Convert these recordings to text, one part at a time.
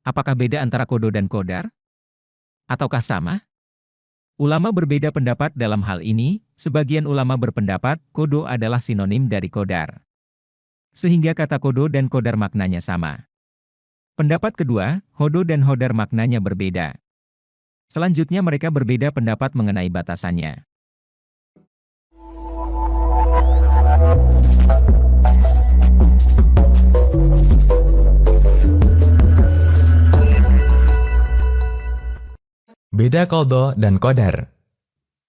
Apakah beda antara kodo dan kodar? Ataukah sama? Ulama berbeda pendapat dalam hal ini. Sebagian ulama berpendapat kodo adalah sinonim dari kodar. Sehingga kata kodo dan kodar maknanya sama. Pendapat kedua, hodo dan hodar maknanya berbeda. Selanjutnya mereka berbeda pendapat mengenai batasannya. Beda qadha dan qadar.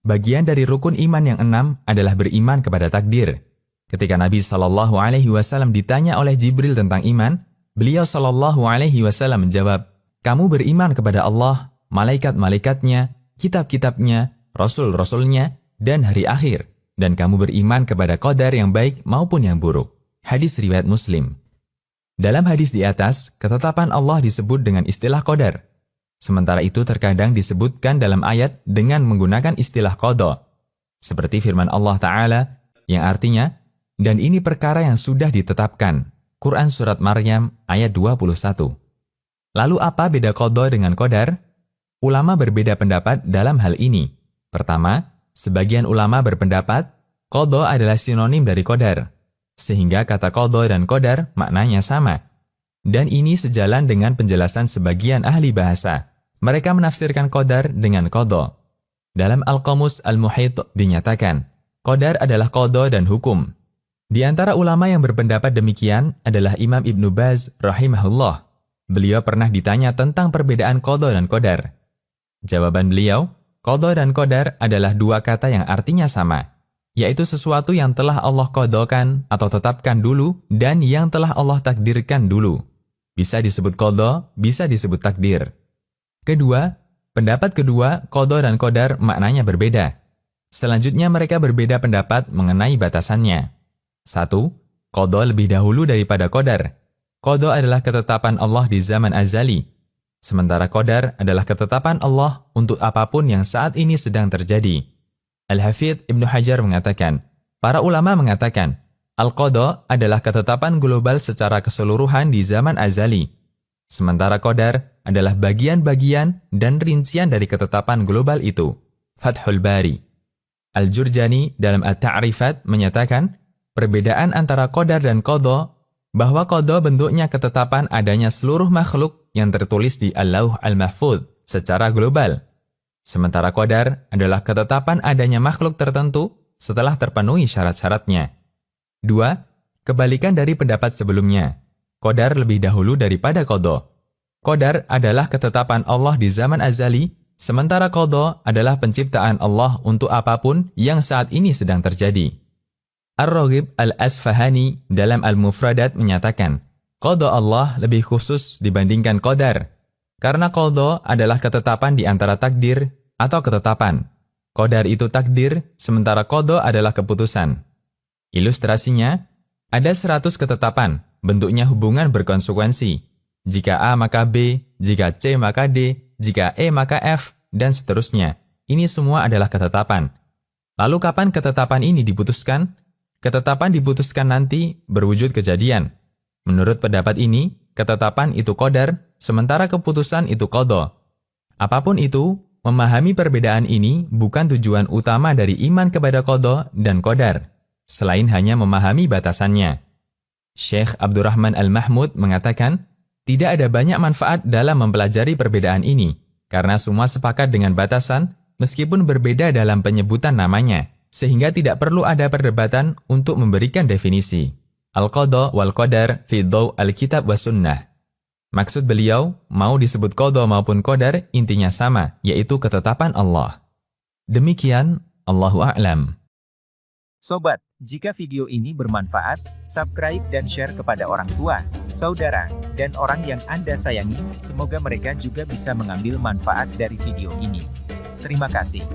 Bagian dari rukun iman yang 6 adalah beriman kepada takdir. Ketika Nabi SAW ditanya oleh Jibril tentang iman, beliau SAW menjawab, "Kamu beriman kepada Allah, malaikat-malaikatnya, kitab-kitabnya, rasul-rasulnya, dan hari akhir, dan kamu beriman kepada qadar yang baik maupun yang buruk." Hadis riwayat Muslim. Dalam hadis di atas, ketetapan Allah disebut dengan istilah qadar. Sementara itu terkadang disebutkan dalam ayat dengan menggunakan istilah qadha. Seperti firman Allah Ta'ala yang artinya, "Dan ini perkara yang sudah ditetapkan." Quran Surat Maryam ayat 21. Lalu apa beda qadha dengan qadar? Ulama berbeda pendapat dalam hal ini. Pertama, sebagian ulama berpendapat qadha adalah sinonim dari qadar, sehingga kata qadha dan qadar maknanya sama. Dan ini sejalan dengan penjelasan sebagian ahli bahasa. Mereka menafsirkan qadar dengan qadha. Dalam Al-Qamus Al-Muhit dinyatakan, qadar adalah qadha dan hukum. Di antara ulama yang berpendapat demikian adalah Imam Ibnu Baz rahimahullah. Beliau pernah ditanya tentang perbedaan qadha dan qadar. Jawaban beliau, qadha dan qadar adalah dua kata yang artinya sama, yaitu sesuatu yang telah Allah qadhakan atau tetapkan dulu dan yang telah Allah takdirkan dulu. Bisa disebut qadha, bisa disebut takdir. Kedua, pendapat kedua, qadha dan qadar maknanya berbeda. Selanjutnya mereka berbeda pendapat mengenai batasannya. 1. Qadha lebih dahulu daripada qadar. Qadha adalah ketetapan Allah di zaman azali. Sementara qadar adalah ketetapan Allah untuk apapun yang saat ini sedang terjadi. Al-Hafidh Ibnu Hajar mengatakan, para ulama mengatakan, Al-Qadha adalah ketetapan global secara keseluruhan di zaman azali. Sementara qadar adalah bagian-bagian dan rincian dari ketetapan global itu. Fathul Bari. Al-Jurjani dalam At-Ta'rifat menyatakan, perbedaan antara qadar dan qadha, bahwa qadha bentuknya ketetapan adanya seluruh makhluk yang tertulis di Al-Lauh Al-Mahfudz secara global. Sementara qadar adalah ketetapan adanya makhluk tertentu setelah terpenuhi syarat-syaratnya. 2. Kebalikan dari pendapat sebelumnya. Qadar lebih dahulu daripada qadha. Qadar adalah ketetapan Allah di zaman azali, sementara qadha adalah penciptaan Allah untuk apapun yang saat ini sedang terjadi. Ar-Raghib Al-Asfahani dalam Al-Mufradat menyatakan, qadha Allah lebih khusus dibandingkan qadar, karena qadha adalah ketetapan di antara takdir atau ketetapan. Qadar itu takdir, sementara qadha adalah keputusan. Ilustrasinya, ada 100 ketetapan, bentuknya hubungan berkonsekuensi. Jika A maka B, jika C maka D, jika E maka F, dan seterusnya. Ini semua adalah ketetapan. Lalu kapan ketetapan ini diputuskan? Ketetapan diputuskan nanti berwujud kejadian. Menurut pendapat ini, ketetapan itu qadar, sementara keputusan itu qadha. Apapun itu, memahami perbedaan ini bukan tujuan utama dari iman kepada qadha dan qadar, selain hanya memahami batasannya. Syekh Abdurrahman Al-Mahmud mengatakan, tidak ada banyak manfaat dalam mempelajari perbedaan ini, karena semua sepakat dengan batasan, meskipun berbeda dalam penyebutan namanya, sehingga tidak perlu ada perdebatan untuk memberikan definisi. Al-Qadha wal Qadar fi Dhaw al-Kitab wa Sunnah. Maksud beliau, mau disebut qadha maupun qadar, intinya sama, yaitu ketetapan Allah. Demikian, Allahu a'lam. Sobat, jika video ini bermanfaat, subscribe dan share kepada orang tua, saudara, dan orang yang Anda sayangi. Semoga mereka juga bisa mengambil manfaat dari video ini. Terima kasih.